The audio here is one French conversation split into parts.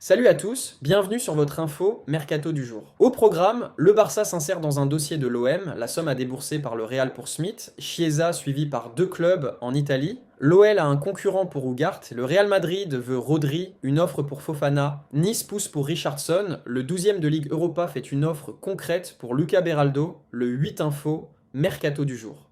Salut à tous, bienvenue sur votre info Mercato du jour. Au programme, le Barça s'insère dans un dossier de l'OM, la somme à débourser par le Real pour Smith, Chiesa suivi par deux clubs en Italie, l'OL a un concurrent pour Ugarte, le Real Madrid veut Rodri, une offre pour Fofana, Nice pousse pour Richardson, le 12e de Ligue Europa fait une offre concrète pour Luca Beraldo, le 8 info Mercato du jour.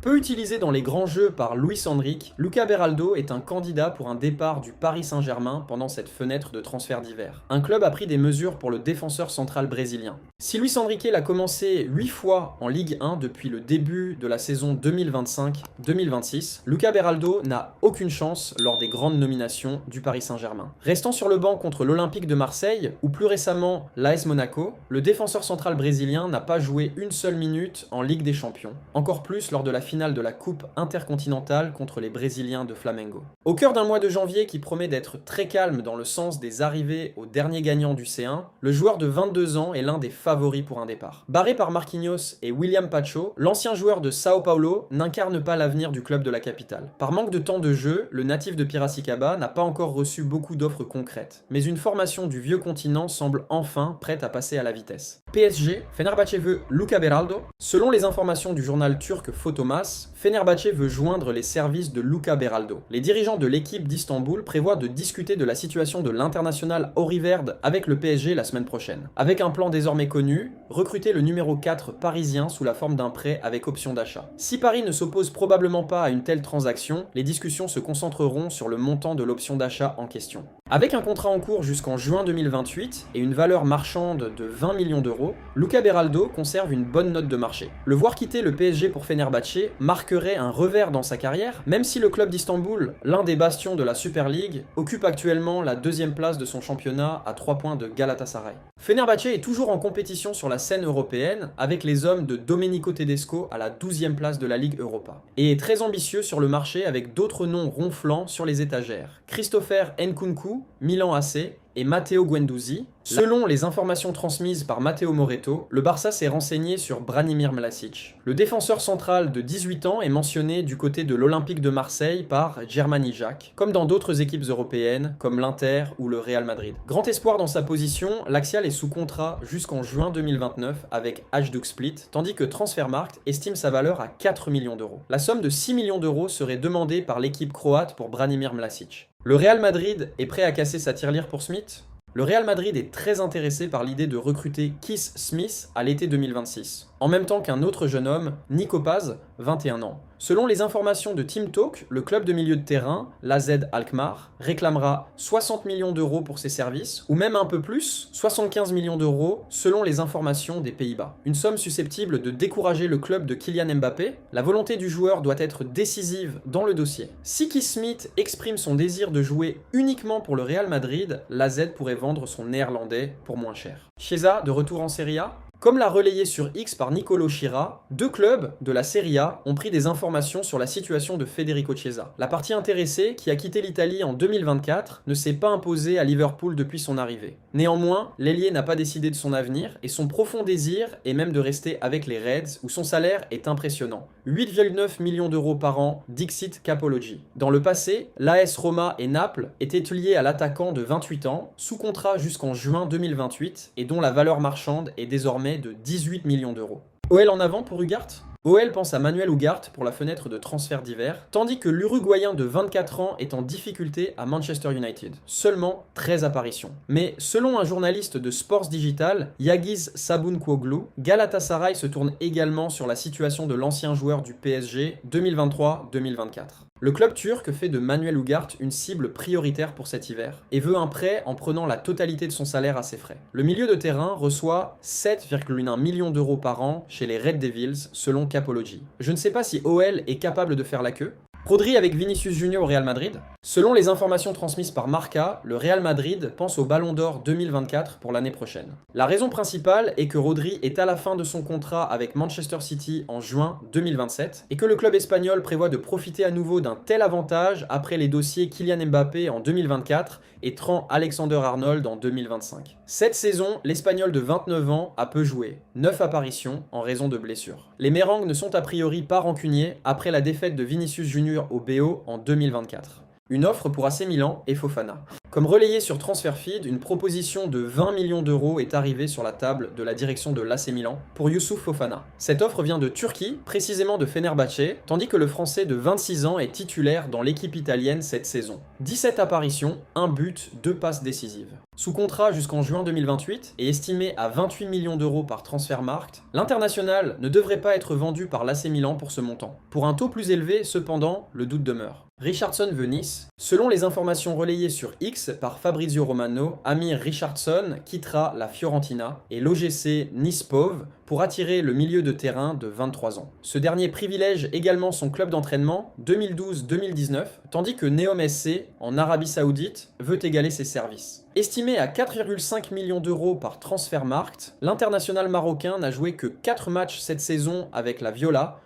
Peu utilisé dans les grands jeux par Luis Enrique, Luca Beraldo est un candidat pour un départ du Paris Saint-Germain pendant cette fenêtre de transfert d'hiver. Un club a pris des mesures pour le défenseur central brésilien. Si Luis Enrique l'a commencé 8 fois en Ligue 1 depuis le début de la saison 2025-2026, Luca Beraldo n'a aucune chance lors des grandes nominations du Paris Saint-Germain. Restant sur le banc contre l'Olympique de Marseille, ou plus récemment l'AS Monaco, le défenseur central brésilien n'a pas joué une seule minute en Ligue des Champions, encore plus lors de la finale de la Coupe intercontinentale contre les Brésiliens de Flamengo. Au cœur d'un mois de janvier qui promet d'être très calme dans le sens des arrivées au dernier gagnant du C1, le joueur de 22 ans est l'un des favoris pour un départ. Barré par Marquinhos et William Pacho, l'ancien joueur de Sao Paulo n'incarne pas l'avenir du club de la capitale. Par manque de temps de jeu, le natif de Piracicaba n'a pas encore reçu beaucoup d'offres concrètes, mais une formation du vieux continent semble enfin prête à passer à la vitesse. PSG, Fenerbahçe veut Luca Beraldo. Selon les informations du journal turc Photomas, Fenerbahçe veut joindre les services de Luca Beraldo. Les dirigeants de l'équipe d'Istanbul prévoient de discuter de la situation de l'international Auriverde avec le PSG la semaine prochaine. Avec un plan désormais connu, recruter le numéro 4 parisien sous la forme d'un prêt avec option d'achat. Si Paris ne s'oppose probablement pas à une telle transaction, les discussions se concentreront sur le montant de l'option d'achat en question. Avec un contrat en cours jusqu'en juin 2028 et une valeur marchande de 20 millions d'euros, Luca Beraldo conserve une bonne note de marché. Le voir quitter le PSG pour Fenerbahçe marquerait un revers dans sa carrière, même si le club d'Istanbul, l'un des bastions de la Super League, occupe actuellement la deuxième place de son championnat à 3 points de Galatasaray. Fenerbahçe est toujours en compétition sur la scène européenne avec les hommes de Domenico Tedesco à la 12e place de la Ligue Europa, et est très ambitieux sur le marché avec d'autres noms ronflants sur les étagères. Christopher Nkunku, Milan AC, et Matteo Guendouzi. Selon les informations transmises par Matteo Moretto, le Barça s'est renseigné sur Branimir Mlasic. Le défenseur central de 18 ans est mentionné du côté de l'Olympique de Marseille par Germany Jack, comme dans d'autres équipes européennes comme l'Inter ou le Real Madrid. Grand espoir dans sa position, l'Axial est sous contrat jusqu'en juin 2029 avec Hajduk Split, tandis que Transfermarkt estime sa valeur à 4 millions d'euros. La somme de 6 millions d'euros serait demandée par l'équipe croate pour Branimir Mlasic. Le Real Madrid est prêt à casser sa tirelire pour Smith ? Le Real Madrid est très intéressé par l'idée de recruter Keith Smith à l'été 2026, en même temps qu'un autre jeune homme, Nico Paz, 21 ans. Selon les informations de Team Talk, le club de milieu de terrain, l'AZ Alkmaar, réclamera 60 millions d'euros pour ses services, ou même un peu plus, 75 millions d'euros selon les informations des Pays-Bas. Une somme susceptible de décourager le club de Kylian Mbappé, la volonté du joueur doit être décisive dans le dossier. Si Keith Smith exprime son désir de jouer uniquement pour le Real Madrid, l'AZ pourrait vendre son néerlandais pour moins cher. Chiesa, de retour en Serie A ? Comme l'a relayé sur X par Nicolo Schira, deux clubs de la Serie A ont pris des informations sur la situation de Federico Chiesa. La partie intéressée, qui a quitté l'Italie en 2024, ne s'est pas imposée à Liverpool depuis son arrivée. Néanmoins, l'ailier n'a pas décidé de son avenir et son profond désir est même de rester avec les Reds où son salaire est impressionnant. 8,9 millions d'euros par an, Dixit Capology. Dans le passé, l'AS Roma et Naples étaient liés à l'attaquant de 28 ans, sous contrat jusqu'en juin 2028 et dont la valeur marchande est désormais de 18 millions d'euros. OL en avant pour Ugarte ? OL pense à Manuel Ugarte pour la fenêtre de transfert d'hiver, tandis que l'Uruguayen de 24 ans est en difficulté à Manchester United. Seulement 13 apparitions. Mais selon un journaliste de Sports Digital, Yagiz Sabuncuoglu, Galatasaray se tourne également sur la situation de l'ancien joueur du PSG 2023-2024. Le club turc fait de Manuel Ugarte une cible prioritaire pour cet hiver et veut un prêt en prenant la totalité de son salaire à ses frais. Le milieu de terrain reçoit 7,1 millions d'euros par an chez les Red Devils selon Capology. Je ne sais pas si OL est capable de faire la queue. Rodri avec Vinicius Junior au Real Madrid. Selon les informations transmises par Marca, le Real Madrid pense au Ballon d'Or 2024 pour l'année prochaine. La raison principale est que Rodri est à la fin de son contrat avec Manchester City en juin 2027 et que le club espagnol prévoit de profiter à nouveau d'un tel avantage après les dossiers Kylian Mbappé en 2024 et Trent Alexander-Arnold en 2025. Cette saison, l'Espagnol de 29 ans a peu joué, 9 apparitions en raison de blessures. Les Merengues ne sont a priori pas rancuniers après la défaite de Vinicius Junior au BO en 2024. Une offre pour AC Milan et Fofana. Comme relayé sur TransferFeed, une proposition de 20 millions d'euros est arrivée sur la table de la direction de l'AC Milan pour Youssouf Fofana. Cette offre vient de Turquie, précisément de Fenerbahçe, tandis que le Français de 26 ans est titulaire dans l'équipe italienne cette saison. 17 apparitions, 1 but, 2 passes décisives. Sous contrat jusqu'en juin 2028 et estimé à 28 millions d'euros par Transfermarkt, l'international ne devrait pas être vendu par l'AC Milan pour ce montant. Pour un taux plus élevé, cependant, le doute demeure. Richardson veut Nice. Selon les informations relayées sur X par Fabrizio Romano, Amir Richardson quittera la Fiorentina et l'OGC Nice-Pov pour attirer le milieu de terrain de 23 ans. Ce dernier privilège également son club d'entraînement 2012-2019, tandis que Neom SC, en Arabie Saoudite, veut égaler ses services. Estimé à 4,5 millions d'euros par Transfermarkt, l'international marocain n'a joué que 4 matchs cette saison avec la Viola.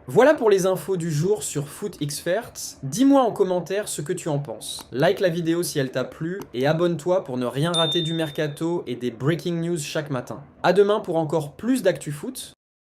Voilà pour les infos du jour sur Foot Experts. Dis-moi en commentaire ce que tu en penses. Like la vidéo si elle t'a plu et abonne-toi pour ne rien rater du mercato et des breaking news chaque matin. À demain pour encore plus d'actu foot.